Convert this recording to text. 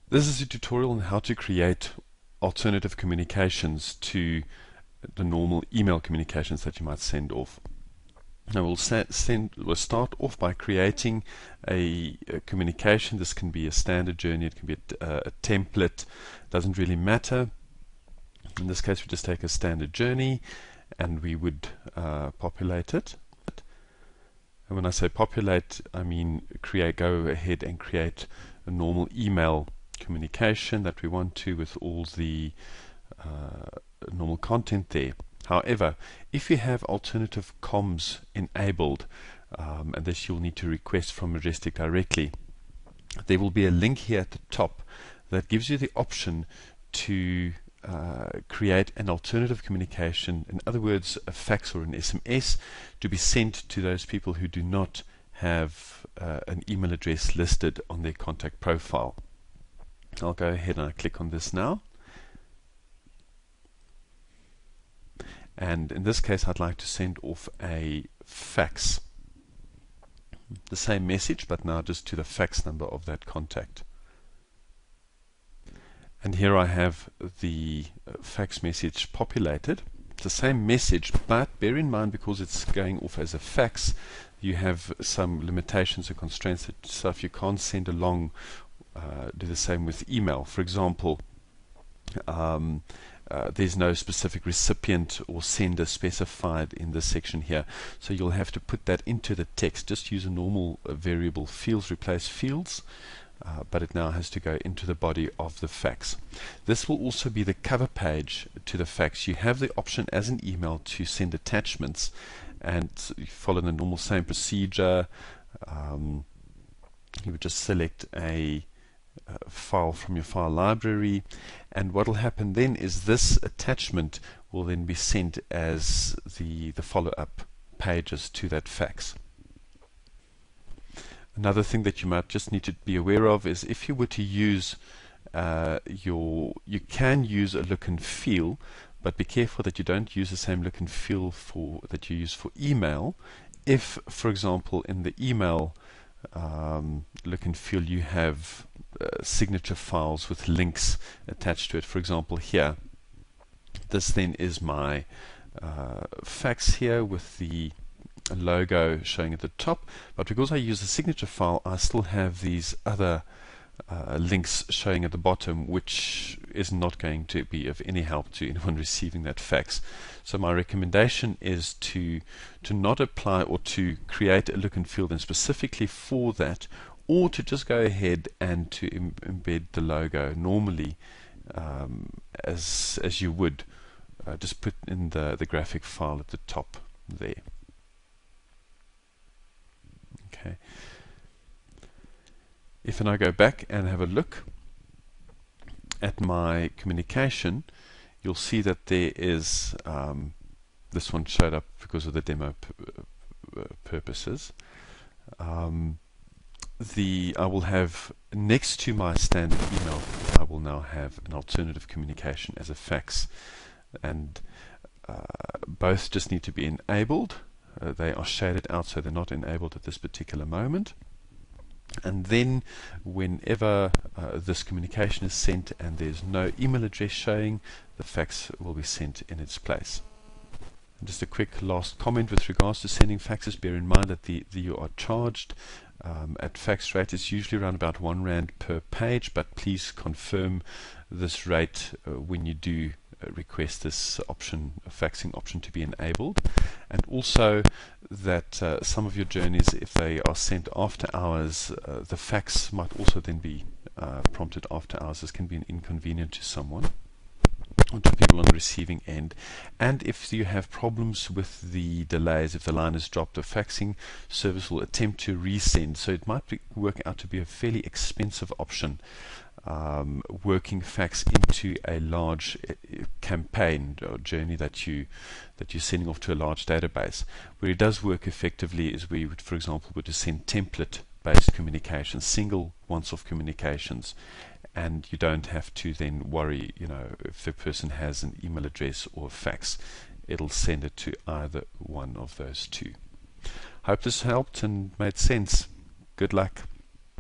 This is a tutorial on how to create alternative communications to the normal email communications that you might send off. Now we'll start off by creating a communication. This can be a standard journey, it can be a template, doesn't really matter. In this case we just take a standard journey and we would populate it. And when I say populate, I mean go ahead and create a normal email communication that we want to, with all the normal content there. However, if you have alternative comms enabled, and this you'll need to request from Majestic directly, there will be a link here at the top that gives you the option to create an alternative communication, in other words a fax or an SMS, to be sent to those people who do not have an email address listed on their contact profile. I'll go ahead and I click on this now, and in this case I'd like to send off a fax, the same message but now just to the fax number of that contact. And here I have the fax message populated. It's the same message, but bear in mind, because it's going off as a fax, you have some limitations and constraints that stuff you can't send along. Do the same with email. For example, there's no specific recipient or sender specified in this section here, so you'll have to put that into the text. Just use a normal variable fields, replace fields, but it now has to go into the body of the fax. This will also be the cover page to the fax. You have the option as an email to send attachments, and you follow the normal same procedure. You would just select a file from your file library, and what will happen then is this attachment will then be sent as the follow-up pages to that fax. Another thing that you might just need to be aware of is if you were to use you can use a look and feel, but be careful that you don't use the same look and feel that you use for email. If, for example, in the email look and feel you have signature files with links attached to it, for example here, this then is my fax here with the logo showing at the top, but because I use a signature file I still have these other links showing at the bottom, which is not going to be of any help to anyone receiving that fax. So my recommendation is to not apply or to create a look and feel then specifically for that, or to just go ahead and to embed the logo normally as you would just put in the graphic file at the top there. Okay. If I go back and have a look at my communication, you'll see that there is this one showed up because of the demo purposes. I will have next to my standard email, I will now have an alternative communication as a fax, and both just need to be enabled. They are shaded out, so they're not enabled at this particular moment. And then whenever this communication is sent and there's no email address showing, the fax will be sent in its place. And just a quick last comment with regards to sending faxes. Bear in mind that you are charged at fax rate. It's usually around about R1 per page, but please confirm this rate when you do request this option, a faxing option, to be enabled. And also that some of your journeys, if they are sent after hours, the fax might also then be prompted after hours. This can be an inconvenience to someone, or to people on the receiving end. And if you have problems with the delays, if the line is dropped, the faxing service will attempt to resend. So it might work out to be a fairly expensive option, working fax into a large campaign or journey that you're sending off to a large database. Where it does work effectively is where you would, for example, to send template-based communications, single once-off communications, and you don't have to then worry, if the person has an email address or a fax, it'll send it to either one of those two. Hope this helped and made sense. Good luck.